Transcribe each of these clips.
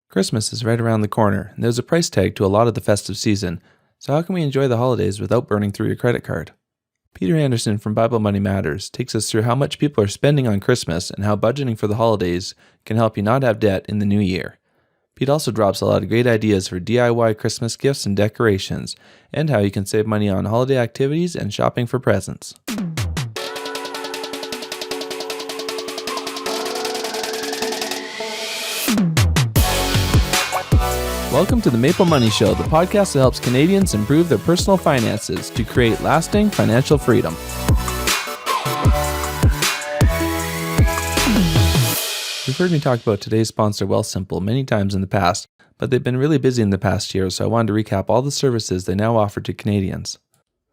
Christmas is right around the corner, and there's a price tag to a lot of the festive season. So how can we enjoy the holidays without burning through your credit card? Peter Anderson from MapleMoney Matters takes us through how much people are spending on Christmas and how budgeting for the holidays can help you not have debt in the new year. Pete also drops a lot of great ideas for DIY Christmas gifts and decorations, and how you can save money on holiday activities and shopping for presents. Welcome to the Maple Money Show, the podcast that helps Canadians improve their personal finances to create lasting financial freedom. You've heard me talk about today's sponsor, Wealthsimple, many times in the past, but they've been really busy in the past year, so I wanted to recap all the services they now offer to Canadians.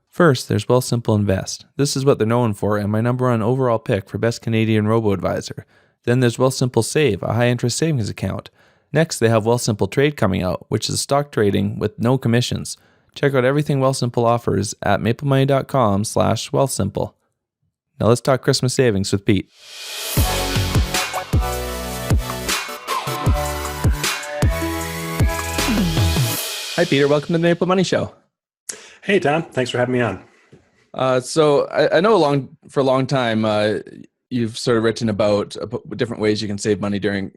First, there's Wealthsimple Invest. This is what they're known for and my number one overall pick for Best Canadian Robo-Advisor. Then there's Wealthsimple Save, a high-interest savings account. Next, they have Wealthsimple Trade coming out, which is stock trading with no commissions. Check out everything Wealthsimple offers at maplemoney.com/wealthsimple. Now let's talk Christmas savings with Pete. Hi, Peter. Welcome to the Maple Money Show. Hey, Tom. Thanks for having me on. So I know for a long time, you've sort of written about different ways you can save money during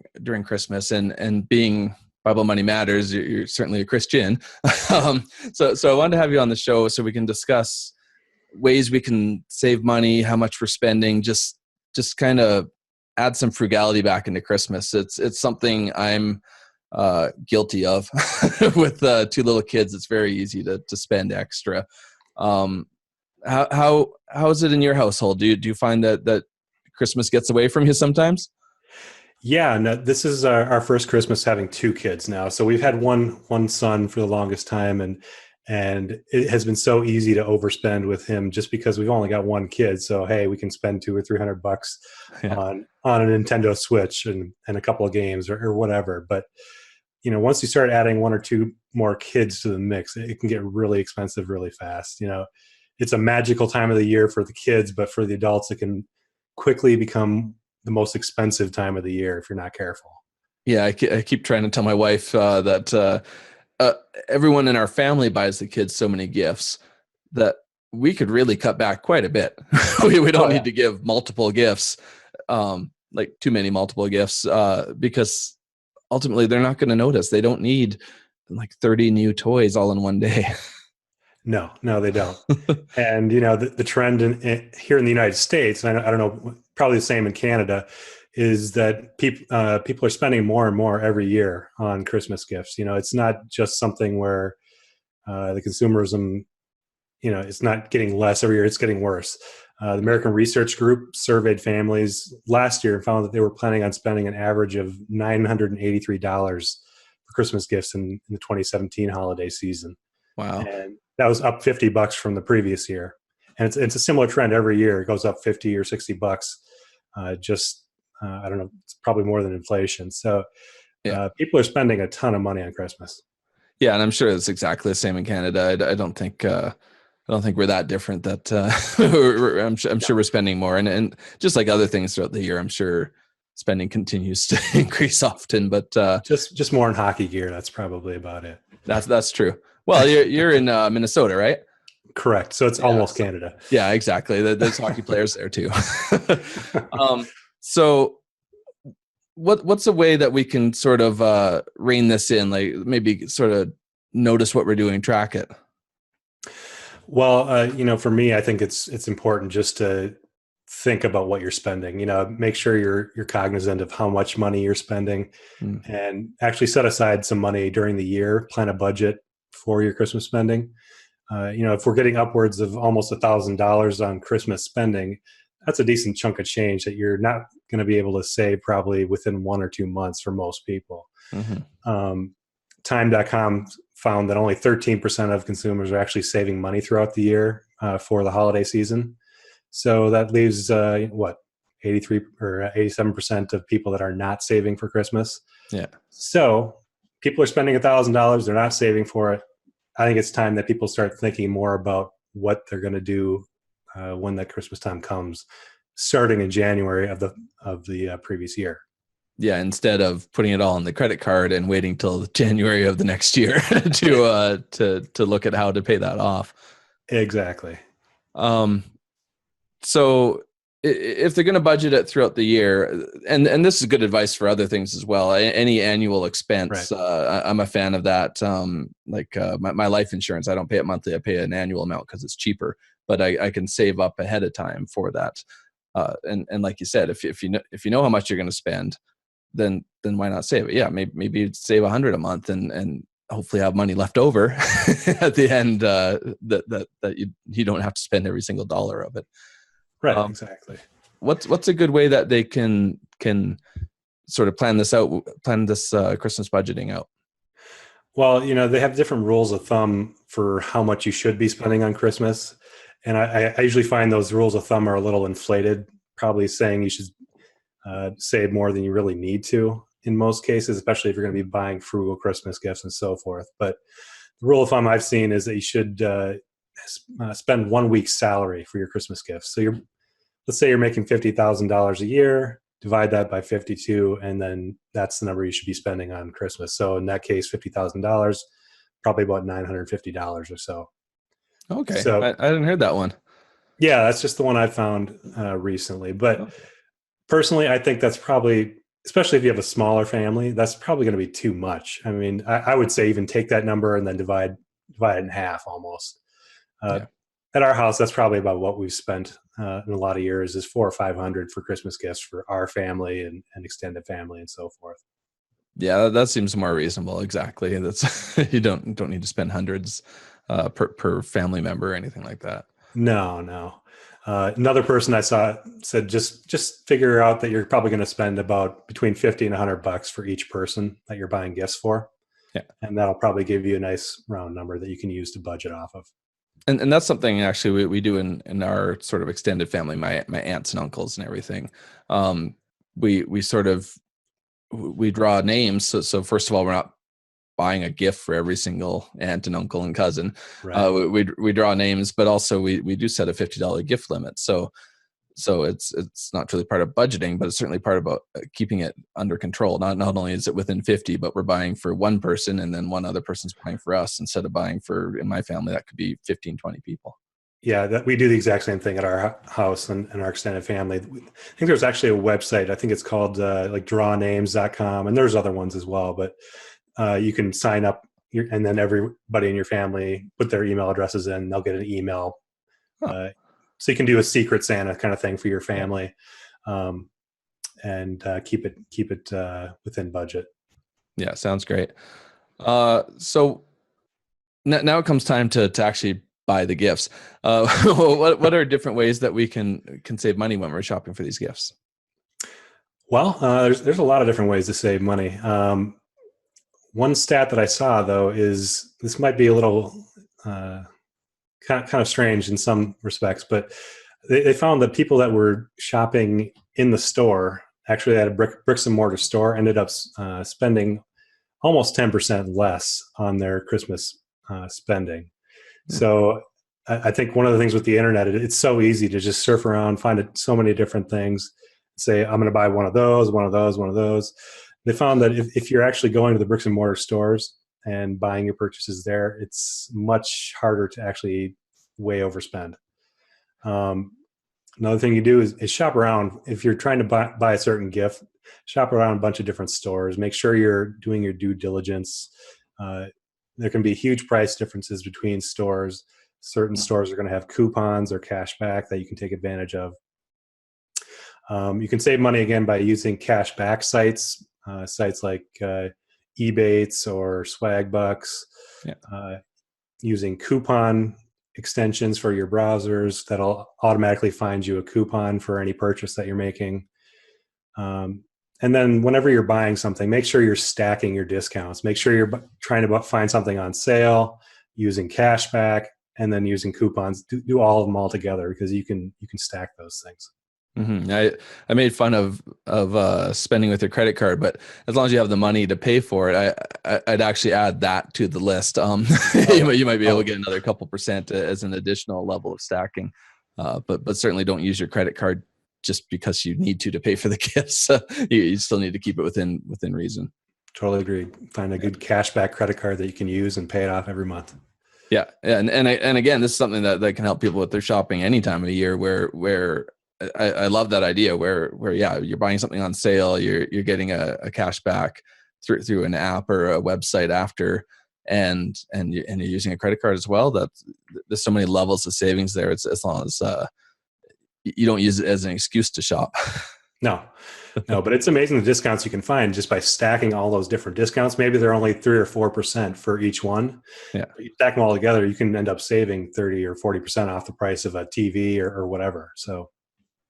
Christmas, and being Bible Money Matters, you're certainly a Christian. So I wanted to have you on the show so we can discuss ways we can save money, how much we're spending, just kind of add some frugality back into Christmas. It's something I'm guilty of with two little kids. It's very easy to spend extra. How is it in your household? Do you find that Christmas gets away from you sometimes? Yeah, no, this is our first Christmas having two kids now. So we've had one son for the longest time, and it has been so easy to overspend with him just because we've only got one kid. So hey, we can spend $200 or $300 on a Nintendo Switch and a couple of games or whatever. But once you start adding one or two more kids to the mix, it can get really expensive really fast. It's a magical time of the year for the kids, but for the adults, it can quickly become the most expensive time of the year if you're not careful. Yeah, I keep trying to tell my wife that everyone in our family buys the kids so many gifts that we could really cut back quite a bit. we don't need to give multiple gifts, like too many multiple gifts, because ultimately they're not going to notice. They don't need like 30 new toys all in one day. No, they don't. And, the trend here in the United States, and I don't know, probably the same in Canada, is that people are spending more and more every year on Christmas gifts. It's not just something where the consumerism, it's not getting less every year, it's getting worse. The American Research Group surveyed families last year and found that they were planning on spending an average of $983 for Christmas gifts in the 2017 holiday season. Wow. And that was up $50 from the previous year. And it's a similar trend every year. It goes up $50 or $60. I don't know, it's probably more than inflation. So people are spending a ton of money on Christmas. Yeah, and I'm sure it's exactly the same in Canada. I don't think we're that different. That I'm sure we're spending more, and just like other things throughout the year, I'm sure spending continues to increase often. But just more in hockey gear. That's probably about it. That's true. Well, you're in Minnesota, right? Correct. So it's almost Canada. Yeah, exactly. There's hockey players there too. So what's a way that we can sort of rein this in, like maybe sort of notice what we're doing, track it? Well, for me, I think it's important just to think about what you're spending. Make sure you're cognizant of how much money you're spending, and actually set aside some money during the year. Plan a budget for your Christmas spending. If we're getting upwards of almost $1,000 on Christmas spending, that's a decent chunk of change that you're not going to be able to save probably within 1 or 2 months for most people. Mm-hmm. Time.com found that only 13% of consumers are actually saving money throughout the year for the holiday season. So that leaves 83 or 87% of people that are not saving for Christmas. Yeah. So people are spending $1,000. They're not saving for it. I think it's time that people start thinking more about what they're going to do when that Christmas time comes, starting in January of the previous year. Yeah, instead of putting it all on the credit card and waiting till January of the next year to look at how to pay that off. Exactly. Um, so if they're going to budget it throughout the year, and this is good advice for other things as well, any annual Right. expense, I'm a fan of that. My life insurance, I don't pay it monthly, I pay an annual amount because it's cheaper, but I can save up ahead of time for that. And like you said, if you know how much you're going to spend, then why not save it? Yeah, maybe save 100 a month and hopefully have money left over at the end, that you don't have to spend every single dollar of it. Right. Um, Exactly. what's a good way that they can sort of plan this Christmas budgeting out? Well, they have different rules of thumb for how much you should be spending on Christmas. And I usually find those rules of thumb are a little inflated, probably saying you should save more than you really need to in most cases, especially if you're going to be buying frugal Christmas gifts and so forth. But the rule of thumb I've seen is that you should spend 1 week's salary for your Christmas gifts. So let's say you're making $50,000 a year, divide that by 52, and then that's the number you should be spending on Christmas. So in that case, $50,000, probably about $950 or so. Okay, So I didn't hear that one. yeah, that's just the one I found recently. But Okay. personally, I think that's probably, especially if you have a smaller family, that's probably going to be too much. I mean, I would say even take that number and then divide it in half almost. Uh, Yeah. at our house, that's probably about what we've spent in a lot of years, is 400 or 500 for Christmas gifts for our family and extended family and so forth. Yeah, that seems more reasonable. Exactly. That's you don't need to spend hundreds per family member or anything like that. No, no. Another person I saw said just figure out that you're probably going to spend about between 50 and $100 for each person that you're buying gifts for, Yeah. and that'll probably give you a nice round number that you can use to budget off of. And that's something actually we do in our sort of extended family, my aunts and uncles and everything. We sort of we draw names. So first of all, we're not buying a gift for every single aunt and uncle and cousin. Right. We draw names, but also we do set a $50 gift limit. So it's not really part of budgeting, but it's certainly part about keeping it under control. Not only is it within 50, but we're buying for one person and then one other person's buying for us instead of buying for, in my family, that could be 15, 20 people. Yeah, that we do the exact same thing at our house and our extended family. I think there's actually a website. I think it's called like drawnames.com, and there's other ones as well. But you can sign up, and then everybody in your family put their email addresses in. They'll get an email. Huh. So you can do a secret Santa kind of thing for your Yeah. family, and keep it within budget. Yeah, sounds great. So now it comes time to actually buy the gifts. What are different ways that we can save money when we're shopping for these gifts? Well, there's a lot of different ways to save money. One stat that I saw though is this might be a little kind of strange in some respects, but they found that people that were shopping in the store, actually at a bricks and mortar store, ended up spending almost 10% less on their Christmas spending. So I think one of the things with the internet, it's so easy to just surf around, find so many different things, say, I'm going to buy one of those, one of those, one of those. They found that if you're actually going to the bricks and mortar stores and buying your purchases there, it's much harder to actually way overspend. Another thing you do is shop around. If you're trying to buy a certain gift, shop around a bunch of different stores. Make sure you're doing your due diligence. There can be huge price differences between stores. Certain stores are going to have coupons or cash back that you can take advantage of. You can save money again by using cash back sites, sites like Ebates or Swagbucks, using coupon extensions for your browsers that'll automatically find you a coupon for any purchase that you're making. And then whenever you're buying something, make sure you're stacking your discounts. Make sure you're trying to find something on sale, using cash back, and then using coupons. Do all of them all together, because you can stack those things. Mm-hmm. I made fun of spending with your credit card, but as long as you have the money to pay for it, I'd actually add that to the list. You might be able to get another couple percent as an additional level of stacking, but certainly don't use your credit card just because you need to pay for the gifts. You still need to keep it within reason. Totally agree. Find a good cashback credit card that you can use and pay it off every month. Yeah. And again, this is something that can help people with their shopping any time of the year, where I love that idea where yeah, you're buying something on sale, you're getting a cash back through an app or a website after, and you're using a credit card as well. That there's so many levels of savings there. It's as long as you don't use it as an excuse to shop. No, but it's amazing the discounts you can find just by stacking all those different discounts. Maybe they're only 3 or 4% for each one. Yeah. But you stack them all together, you can end up saving 30 or 40% off the price of a TV or whatever. So,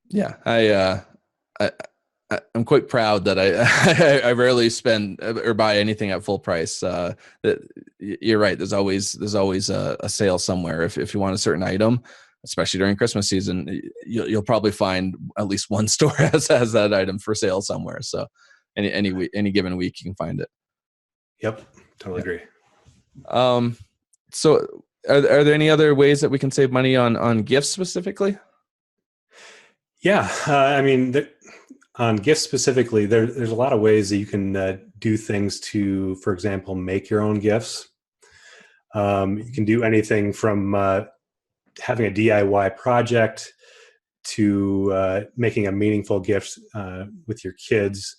yeah, I'm quite proud that I rarely spend or buy anything at full price. That you're right. There's always a sale somewhere. If you want a certain item, especially during Christmas season, you'll probably find at least one store has that item for sale somewhere. So any given week you can find it. Yep, totally agree. So are there any other ways that we can save money on gifts specifically? Yeah, on gifts specifically, there's a lot of ways that you can do things to, for example, make your own gifts. You can do anything from having a DIY project to making a meaningful gift with your kids.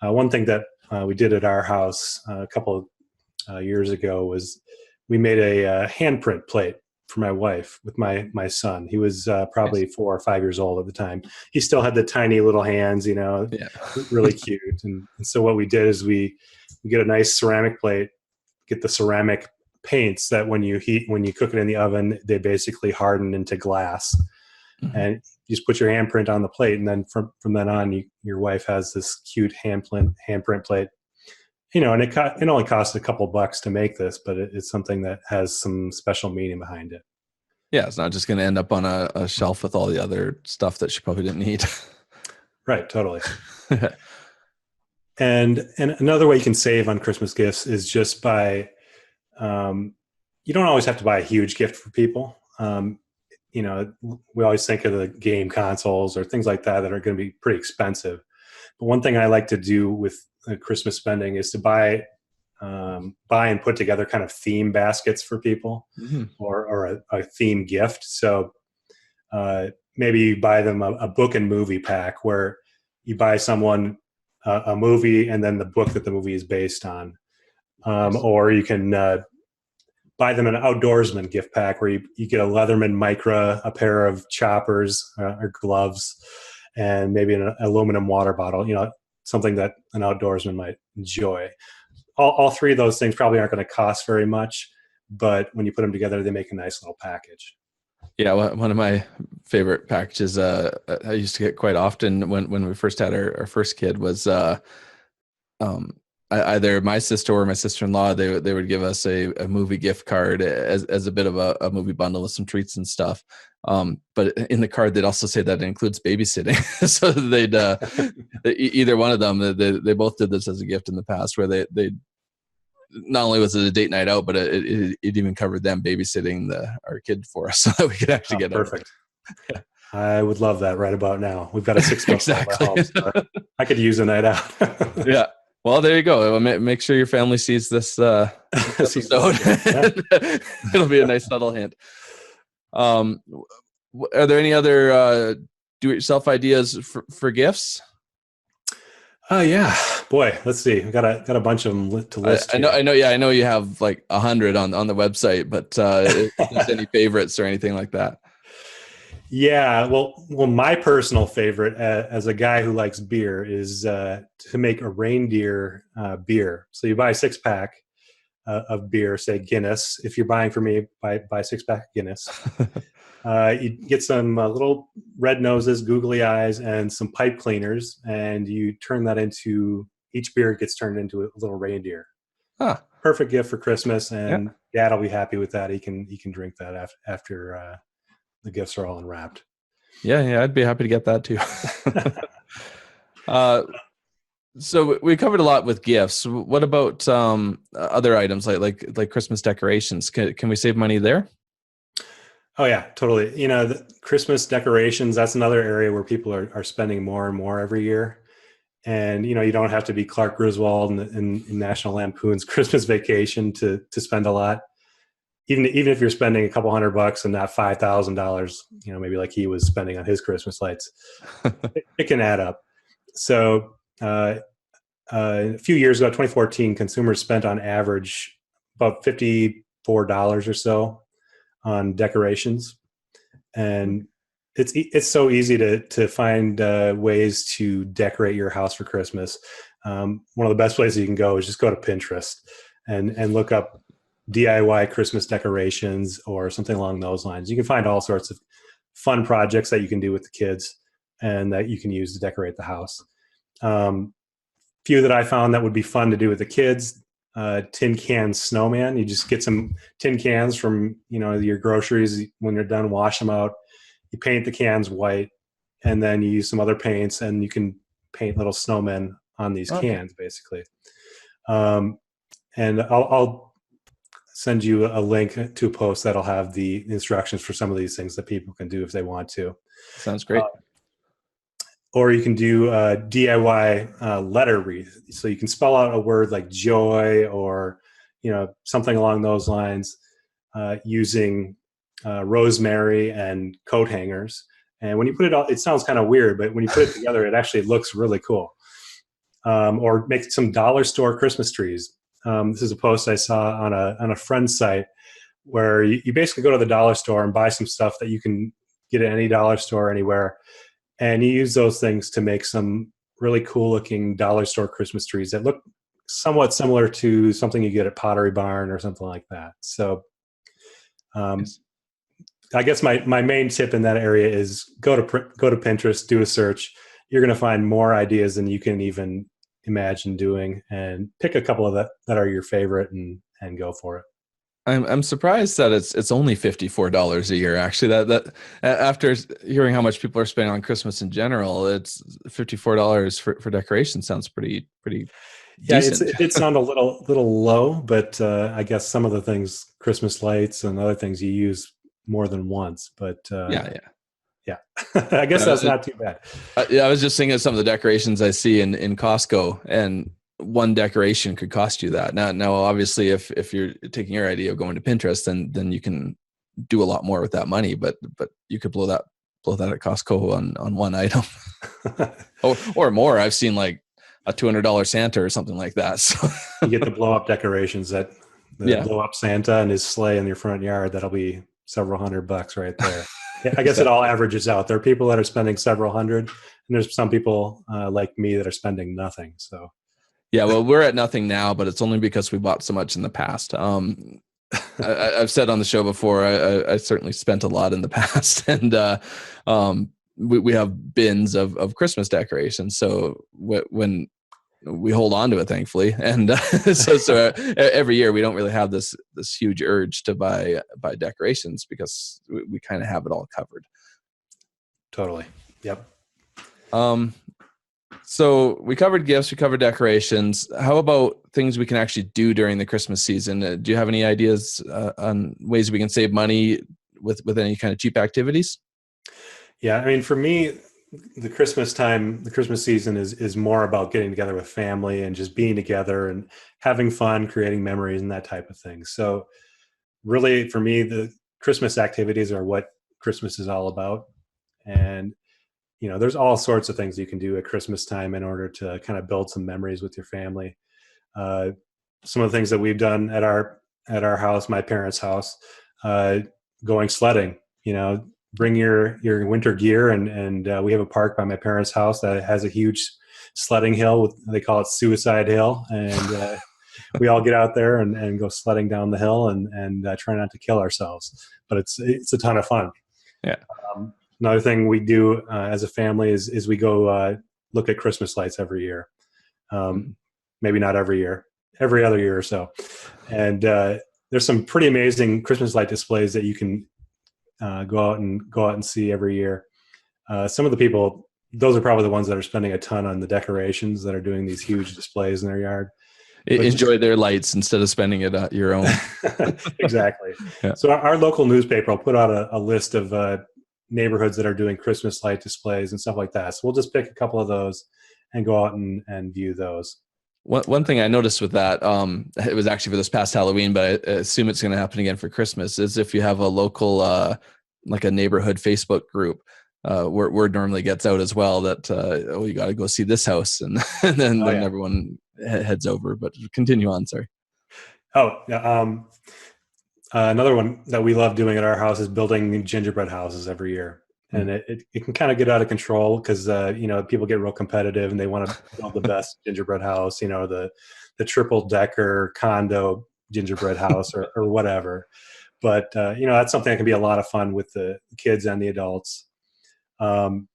One thing that we did at our house a couple of years ago was we made a handprint plate for my wife with my son. He was probably 4 or 5 years old at the time. He still had the tiny little hands, really cute. And so what we did is we get a nice ceramic plate, get the ceramic paints that when you cook it in the oven, they basically harden into glass. Mm-hmm. And you just put your handprint on the plate, and then from then on, your wife has this cute handprint plate. And it only costs a couple bucks to make this, but it's something that has some special meaning behind it. Yeah, it's not just going to end up on a shelf with all the other stuff that she probably didn't need. Right, totally. And another way you can save on Christmas gifts is just by, you don't always have to buy a huge gift for people. We always think of the game consoles or things like that are going to be pretty expensive. But one thing I like to do with Christmas spending is to buy and put together kind of theme baskets for people, mm-hmm. or a theme gift. So maybe you buy them a book and movie pack where you buy someone a movie and then the book that the movie is based on. Or you can buy them an outdoorsman gift pack where you get a Leatherman Micra, a pair of choppers or gloves, and maybe an aluminum water bottle, something that an outdoorsman might enjoy. All three of those things probably aren't going to cost very much, but when you put them together, they make a nice little package. Yeah, one of my favorite packages I used to get quite often when we first had our first kid was either my sister or my sister-in-law, they would give us a movie gift card as a bit of a movie bundle with some treats and stuff. But in the card, they'd also say that it includes babysitting. So they'd either one of them, they both did this as a gift in the past, where they not only was it a date night out, but it even covered them babysitting our kid for us, so that we could actually get perfect. Yeah. I would love that right about now. We've got a 6-month-old at home, so I could use a night out. Yeah. Well, there you go. Make sure your family sees this episode. It'll be a nice subtle hint. Are there any other do-it-yourself ideas for gifts? Yeah. Boy, let's see. We've got a bunch of them to list. I know. Yeah, I know you have like 100 on the website, but if there's any favorites or anything like that? Yeah, well, my personal favorite as a guy who likes beer is to make a reindeer beer. So you buy a 6-pack of beer, say Guinness. If you're buying for me, buy a 6-pack Guinness. You get some little red noses, googly eyes, and some pipe cleaners, and you turn that into, each beer gets turned into a little reindeer. Huh. Perfect gift for Christmas, and Dad will be happy with that. He can drink that after the gifts are all unwrapped. Yeah, I'd be happy to get that too. So we covered a lot with gifts. What about other items like Christmas decorations? Can we save money there? Oh yeah, totally. The Christmas decorations, that's another area where people are spending more and more every year. And you don't have to be Clark Griswold in National Lampoon's Christmas Vacation to spend a lot. Even if you're spending a couple $100 and not $5,000, maybe like he was spending on his Christmas lights, it can add up. So a few years ago, 2014, consumers spent on average about $54 or so on decorations, and it's so easy to find ways to decorate your house for Christmas. One of the best places you can go is just go to Pinterest and look up DIY Christmas decorations or something along those lines. You can find all sorts of fun projects that you can do with the kids and that you can use to decorate the house. Few that I found that would be fun to do with the kids: tin can snowman. You just get some tin cans from your groceries. When you're done, wash them out. You paint the cans white, and then you use some other paints, and you can paint little snowmen on these cans, basically. And I'll send you a link to a post that'll have the instructions for some of these things that people can do if they want to. Sounds great. Or you can do a DIY letter wreath. So you can spell out a word like joy or something along those lines using rosemary and coat hangers. And when you put it all, it sounds kind of weird, but when you put it together, it actually looks really cool. Or make some dollar store Christmas trees. This is a post I saw on a friend's site where you basically go to the dollar store and buy some stuff that you can get at any dollar store anywhere. And you use those things to make some really cool looking dollar store Christmas trees that look somewhat similar to something you get at Pottery Barn or something like that. So Yes. I guess my main tip in that area is go to Pinterest, do a search. You're going to find more ideas than you can even imagine doing, and pick a couple of that are your favorite and go for it. I'm surprised that it's only $54 a year. Actually, that after hearing how much people are spending on Christmas in general, it's $54 for decoration sounds pretty decent. It did sound a little low, but I guess some of the things, Christmas lights and other things, you use more than once. But yeah. I guess that's not too bad. I was just thinking of some of the decorations I see in Costco, and one decoration could cost you that. Now, obviously, if you're taking your idea of going to Pinterest, then you can do a lot more with that money. But you could blow that at Costco on one item, or more. I've seen like a $200 Santa or something like that. So you get the blow up decorations blow up Santa and his sleigh in your front yard. That'll be several $100 right there. I guess it all averages out. There are people that are spending several hundred, and there's some people like me that are spending nothing. So. Yeah, well, we're at nothing now, but it's only because we bought so much in the past. I've said on the show before, I certainly spent a lot in the past, and we have bins of Christmas decorations. So when we hold on to it, thankfully, and so every year we don't really have this huge urge to buy decorations because we kind of have it all covered. Totally. Yep. So we covered gifts, we covered decorations. How about things we can actually do during the Christmas season? Do you have any ideas on ways we can save money with any kind of cheap activities? Yeah, I mean, for me, the Christmas season is more about getting together with family and just being together and having fun, creating memories and that type of thing. So really, for me, the Christmas activities are what Christmas is all about. And there's all sorts of things you can do at Christmas time in order to kind of build some memories with your family. Some of the things that we've done at our house, my parents' house, going sledding. Bring your winter gear, and we have a park by my parents' house that has a huge sledding hill. They call it Suicide Hill, and we all get out there and go sledding down the hill and try not to kill ourselves. But it's a ton of fun. Yeah. Another thing we do as a family is we go look at Christmas lights every year. Maybe not every year, every other year or so. And there's some pretty amazing Christmas light displays that you can go out and see every year. Some of the people, those are probably the ones that are spending a ton on the decorations, that are doing these huge displays in their yard. But Enjoy their lights instead of spending it at your own. exactly. Yeah. So our local newspaper will put out a list of neighborhoods that are doing Christmas light displays and stuff like that. So we'll just pick a couple of those and go out and view those. One thing I noticed with that, it was actually for this past Halloween, but I assume it's going to happen again for Christmas, is if you have a local, like a neighborhood Facebook group, word normally gets out as well that, oh, you got to go see this house. And then Yeah. everyone heads over, but continue on. Sorry. Oh, yeah. Another one that we love doing at our house is building gingerbread houses every year. And it can kind of get out of control because, people get real competitive and they want to build the best gingerbread house, the triple decker condo gingerbread house or whatever. But, that's something that can be a lot of fun with the kids and the adults. Another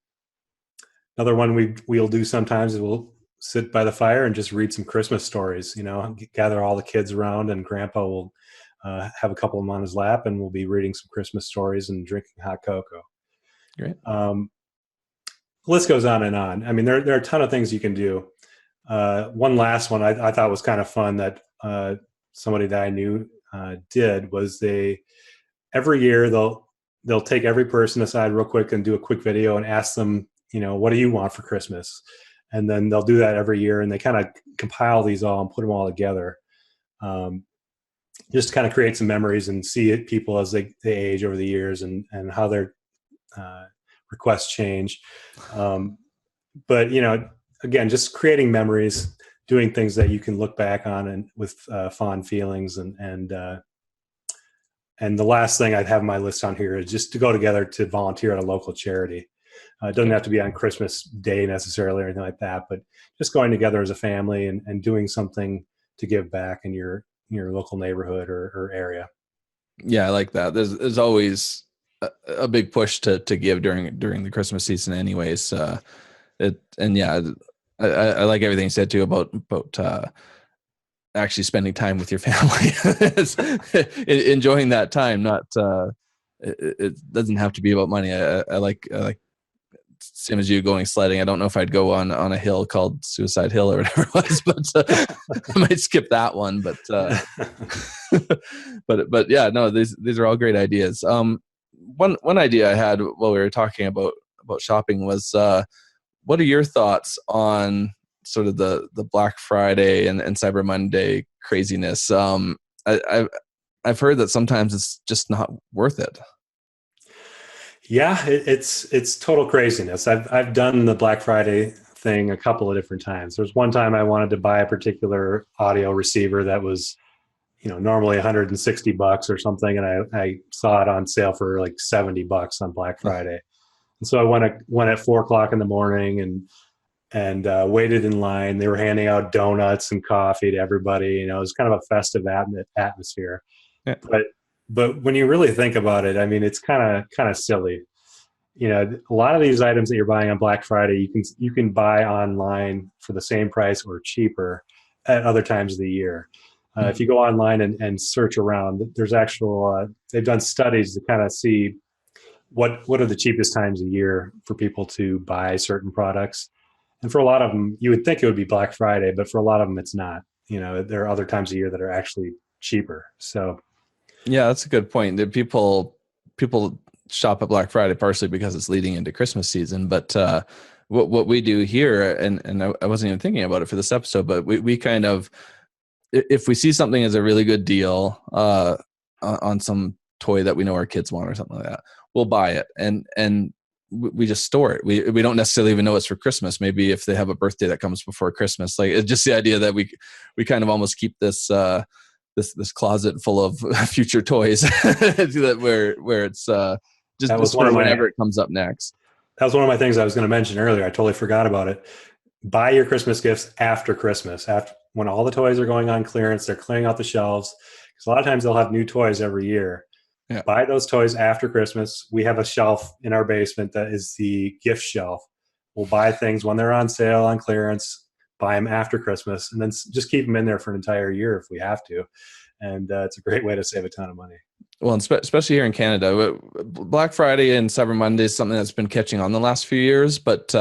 one we'll do sometimes is we'll sit by the fire and just read some Christmas stories, gather all the kids around, and grandpa will have a couple of them on his lap, and we'll be reading some Christmas stories and drinking hot cocoa. Great. The list goes on and on. I mean, there are a ton of things you can do. One last one I thought was kind of fun that somebody that I knew did was every year they'll take every person aside real quick and do a quick video and ask them, what do you want for Christmas? And then they'll do that every year, and they kind of compile these all and put them all together. Just to kind of create some memories and see people as they age over the years and how their requests change. But, again, just creating memories, doing things that you can look back on and with fond feelings. And the last thing I'd have on my list on here is just to go together to volunteer at a local charity. It doesn't have to be on Christmas Day necessarily or anything like that, but just going together as a family and doing something to give back in your local neighborhood or area. Yeah, I like that. There's always a big push to give during the Christmas season anyways. I like everything you said too about actually spending time with your family. Enjoying that time, not it doesn't have to be about money. I like same as you going sledding. I don't know if I'd go on a hill called Suicide Hill or whatever it was, but I might skip that one. But but yeah, no, these are all great ideas. One idea I had while we were talking about shopping was, what are your thoughts on sort of the Black Friday and Cyber Monday craziness? I've heard that sometimes it's just not worth it. Yeah, it's total craziness. I've done the Black Friday thing a couple of different times. There's one time I wanted to buy a particular audio receiver that was, normally $160 or something, and I saw it on sale for like $70 on Black Friday. And so I went at 4:00 in the morning and waited in line. They were handing out donuts and coffee to everybody. It was kind of a festive atmosphere. Yeah. But when you really think about it, I mean, it's kind of silly. A lot of these items that you're buying on Black Friday, you can buy online for the same price or cheaper at other times of the year. If you go online and search around, there's they've done studies to kind of see what are the cheapest times a year for people to buy certain products. And for a lot of them, you would think it would be Black Friday, but for a lot of them, it's not. There are other times a year that are actually cheaper. So. Yeah, that's a good point. That people shop at Black Friday partially because it's leading into Christmas season. But what we do here, and I wasn't even thinking about it for this episode, but we kind of, if we see something as a really good deal on some toy that we know our kids want or something like that, we'll buy it and we just store it. We don't necessarily even know it's for Christmas. Maybe if they have a birthday that comes before Christmas, like it's just the idea that we kind of almost keep this closet full of future toys where it's just for whenever it comes up next. That was one of my things I was going to mention earlier. I totally forgot about it. Buy your Christmas gifts after Christmas, after when all the toys are going on clearance, they're clearing out the shelves. Because a lot of times they'll have new toys every year. Yeah. Buy those toys after Christmas. We have a shelf in our basement that is the gift shelf. We'll buy things when they're on sale, on clearance, buy them after Christmas, and then just keep them in there for an entire year if we have to. And it's a great way to save a ton of money. Well, especially here in Canada, Black Friday and Cyber Monday is something that's been catching on the last few years. But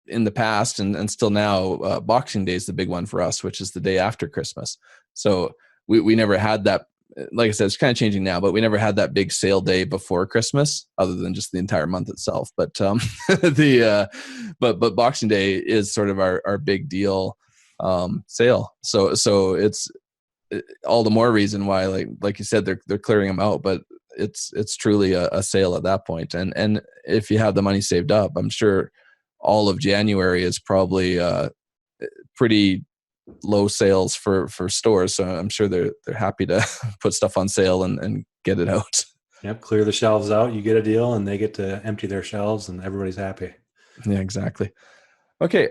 in the past and still now, Boxing Day is the big one for us, which is the day after Christmas. So we never had that. Like I said, it's kind of changing now, but we never had that big sale day before Christmas, other than just the entire month itself. But but Boxing Day is sort of our big deal sale. So it's all the more reason why, like you said, they're clearing them out. But it's truly a sale at that point. And if you have the money saved up, I'm sure all of January is probably pretty low sales for stores. So I'm sure they're happy to put stuff on sale and get it out. Yep. Clear the shelves out. You get a deal and they get to empty their shelves and everybody's happy. Yeah, exactly. Okay.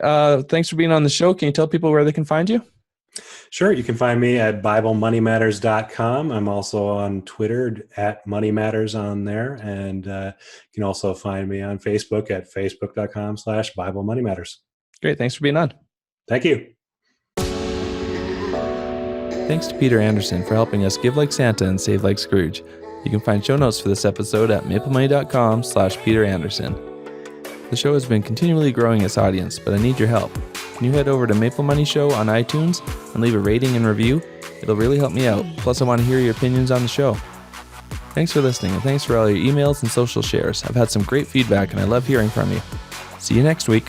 Thanks for being on the show. Can you tell people where they can find you? Sure. You can find me at BibleMoneyMatters.com. I'm also on Twitter at Money Matters on there. And you can also find me on Facebook at Facebook.com/BibleMoneyMatters. Great. Thanks for being on. Thank you. Thanks to Peter Anderson for helping us give like Santa and save like Scrooge. You can find show notes for this episode at MapleMoney.com/Peter Anderson. The show has been continually growing its audience, but I need your help. Can you head over to Maple Money Show on iTunes and leave a rating and review? It'll really help me out. Plus, I want to hear your opinions on the show. Thanks for listening, and thanks for all your emails and social shares. I've had some great feedback, and I love hearing from you. See you next week.